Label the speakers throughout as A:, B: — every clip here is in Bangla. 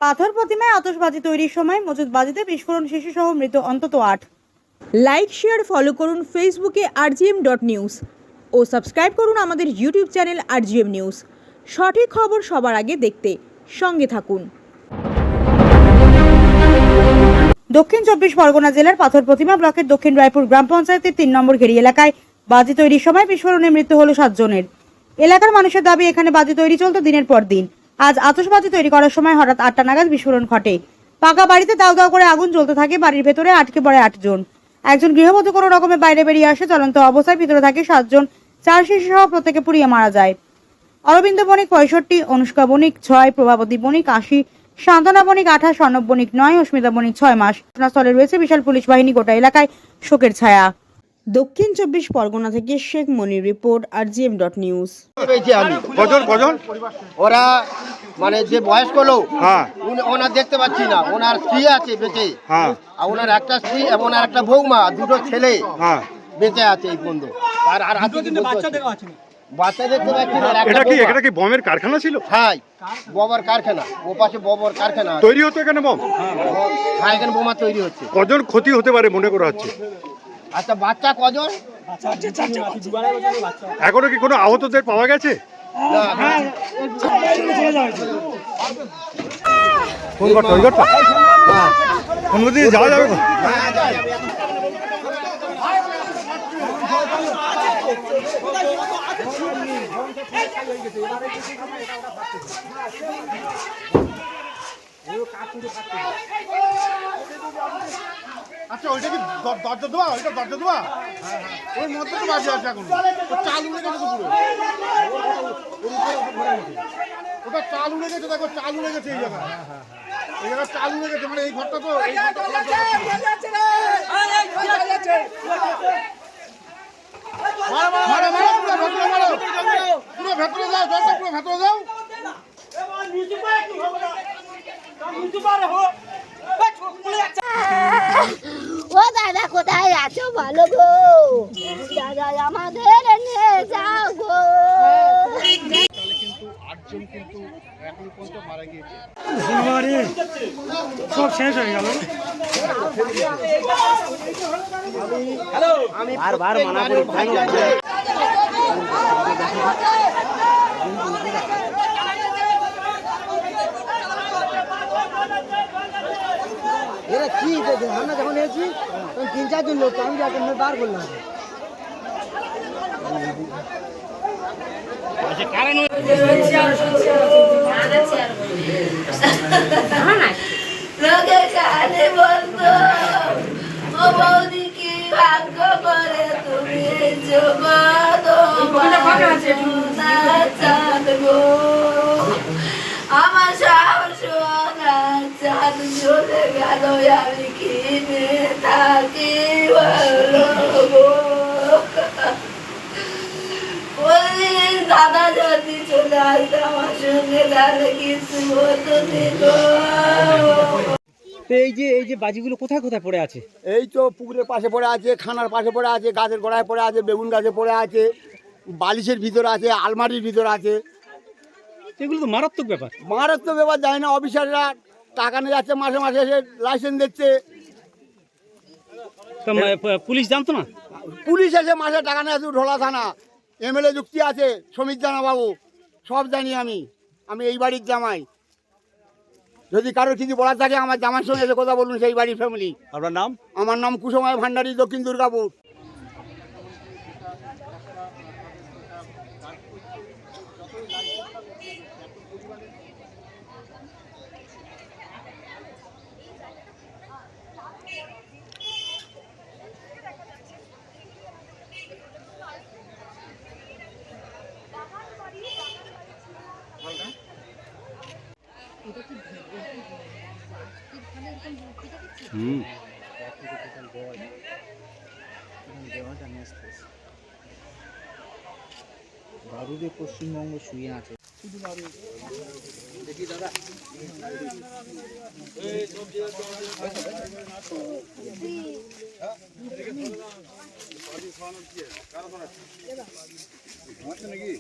A: পাথর প্রতিমায় আতশবাজি তৈরির সময় মজুদ বাজিতে বিস্ফোরণ শিশুসহ মৃত অন্তত 8। লাইক শেয়ার ফলো করুন ফেসবুকে rgm.news ও সাবস্ক্রাইব করুন আমাদের ইউটিউব চ্যানেল rgm নিউজ। সঠিক খবর সবার আগে দেখতে সঙ্গে থাকুন। দক্ষিণ 24 পরগনা জেলার পাথর প্রতিমা ব্লকের দক্ষিণ রায়পুর গ্রাম পঞ্চায়েতের 3 নম্বর ঘেরি এলাকায় বাজি তৈরির সময় বিস্ফোরণে মৃত্যু হলো 7 জনের। এলাকার মানুষের দাবি এখানে বাজি তৈরি চলত দিনের পর দিন। আজ আতশবাজি তৈরি করার সময় হঠাৎ 8টা নাগাদ বিস্ফোরণ ঘটে। পাকা বাড়িতে দাউ দাউ করে আগুন জ্বলতে থাকে। বাড়ির ভেতরে আটকে পড়ে 8 জন। একজন গৃহবধূ কোনো রকমে বাইরে বেরিয়ে আসে। জ্বলন্ত অবস্থায় ভিতরে থাকে 7 জন। 4 শিশু সহ প্রত্যেকে পুড়িয়ে মারা যায়। অরবিন্দ বণিক 65, অনুষ্কা বণিক 6, প্রভাবতী বণিক 80, শান্তনা বণিক 28, স্বর্ণব বণিক 9, অস্মিতা বণিক 6 মাস। ঘটনাস্থলে রয়েছে বিশাল পুলিশ বাহিনী। গোটা এলাকায় শোকের ছায়া। দক্ষিণ 24 পরগনা থেকে শেখ মনির রিপোর্ট rgm.news।
B: কজন
C: ওরা মানে যে বয়স্ক লোক,
B: হ্যাঁ
C: ওনার দেখতে পাচ্ছি না। ওনার স্ত্রী আছে বেঁচে,
B: হ্যাঁ
C: আর ওনার একটা স্ত্রী এবং আর একটা বৌমা, দুটো ছেলে
B: হ্যাঁ
C: বেঁচে আছে এই পর্যন্ত। আর হাতে বাচ্চা দেখতে পাচ্ছি না।
B: এটা কি বমের কারখানা ছিল?
C: হ্যাঁ, ববর কারখানা, ও পাশে ববর কারখানা আছে।
B: তৈরি হতো এখানে বম?
C: হ্যাঁ, এখানে বোমা তৈরি হচ্ছে।
B: কজন ক্ষতি হতে পারে মনে করা হচ্ছে?
C: আচ্ছা, বাচ্চা কজন?
B: এখনো কি কোনো আহতদের পাওয়া গেছে? কোন ঘরটা? ওই ঘরটা? কোন দিকে যাওয়া যাবে?
D: আচ্ছা, ওইটা কি দরজা দেওয়া? ওইটা দরজা দেওয়া? ওই মধ্যে তো বাজে আছে এখন। চাল উড়ে গেছে তো পুরো। ওটা চাল উড়ে গেছে, দেখো চাল উড়ে গেছে এই জায়গায়। এই জায়গায় চাল উড়ে গেছে, মানে এই ঘরটা তো এই ঘরটা পুরো ভেতরে যাও, জলটা পুরো ভেতরে যাও।
E: ও দাদা, কোথায় আছো ভালো গো? দাদা আমাদের নিয়ে যাও গো।
F: সব শেষ হয়ে গেল।
C: আমি বারবার মানা করি ভাই,
G: এরা কি আমরা যখন এসেছি তখন 3-4 জন লোক, আমি যাকে বার করলাম।
E: লোকে কানে বলতো, ও বৌদি কি ভাগ্য করে তুমি চাঁদ গো। আমার সাহস চাঁদ চলে গেল, আমি কিনে থাকি ভালো গো। দাদা যদি চলে আসতো আমার সঙ্গে, তাহলে কিছু হতো দিল।
F: এই যে বাজিগুলো কোথায় কোথায় পড়ে আছে?
C: এই তো পুকুরের পাশে পড়ে আছে, খানার পাশে পড়ে আছে, গাছের গোড়ায় পড়ে আছে, বেগুন গাছে পড়ে আছে, বালিশের ভিতরে আছে, আলমারির ভিতরে আছে।
F: এগুলো তো মারাত্মক ব্যাপার।
C: মারাত্মক ব্যাপার, যায় না। অফিসাররা টাকা নিয়ে যাচ্ছে, মাসে মাসে এসে লাইসেন্স দিচ্ছে।
F: পুলিশ জানতো না?
C: পুলিশ এসে মাসে টাকা নিয়ে আসছে। ঢোলা থানা এমএলএ যুক্তি আছে, সমীর জানা বাবু, সব জানি আমি এই বাড়ির জামাই। যদি কারোর কিছু বলার থাকে আমার জামাইয়ের সঙ্গে এসে কথা বলুন, সেই বাড়ির ফ্যামিলি।
B: আপনার নাম?
C: আমার নাম কুসুময় ভান্ডারী, দক্ষিণ দুর্গাপুর।
G: বারুদে পশ্চিমবঙ্গ শুয়ে আছে। দেখি দাদা, নাকি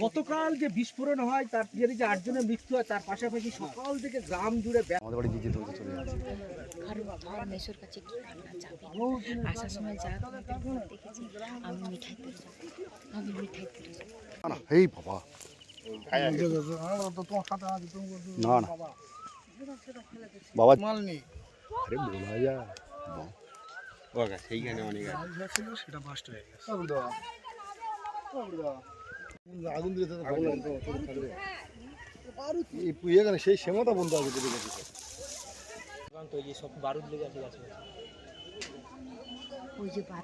G: গতকাল যে বিস্ফোরণ হয় তার যে 8 জনের মৃত্যু হয় তার পাশাপাশি সকাল থেকে গ্রাম জুড়ে
B: আমাদের বাড়ি যেতে হতে চলে যাচ্ছে
H: আর মেসোর কাছে কি কান্না যাবে আসার সময় যা তোমাদের ঘর দেখেছি আমি মিঠাই তুলে যাবো
B: না এই বাবা না না বাবা মাল নেই আরে বলা যায় সেইখানে অনেক সেটা বাস্ট হয়ে গেছে আগুন দিলে পুড়িয়ে গেলে সেই সেমতা বন্ধ আছে
G: সব বারুদ লেগে আছে গাছে
H: ওই যে বার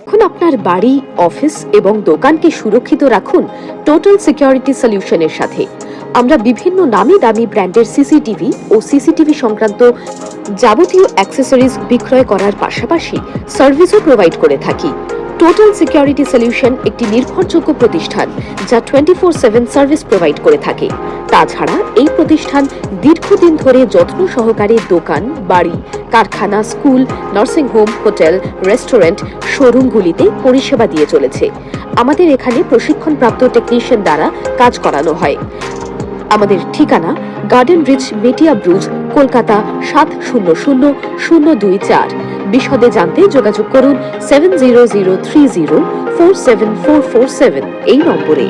I: এখন আপনার বাড়ি, অফিস এবং দোকানকে সুরক্ষিত রাখুন টোটাল সিকিউরিটি সলিউশনের সাথে। আমরা বিভিন্ন নামি দামি ব্র্যান্ডের সিসিটিভি ও সিসিটিভি সংক্রান্ত যাবতীয় অ্যাক্সেসরিজ বিক্রয় করার পাশাপাশি সার্ভিসও প্রোভাইড করে থাকি। টোটাল সিকিউরিটি সলিউশন একটি নির্ভরযোগ্য প্রতিষ্ঠান যা 24/7 সার্ভিস প্রোভাইড করে থাকে। তাছাড়া এই প্রতিষ্ঠান দীর্ঘদিন ধরে যত্ন সহকারে দোকান, বাড়ি, কারখানা, school, nursing home, hotel, restaurant, শোরুমগুলিতে পরিষেবা দিয়ে চলেছে। আমাদের এখানে প্রশিক্ষণপ্রাপ্ত টেকনিশিয়ান দ্বারা কাজ করানো হয়। আমাদের ঠিকানা গার্ডেন রিচ, মেটিয়া ব্রুজ, কলকাতা 700024। বিশদে জানতে যোগাযোগ করুন 7003047447 এই নম্বরে।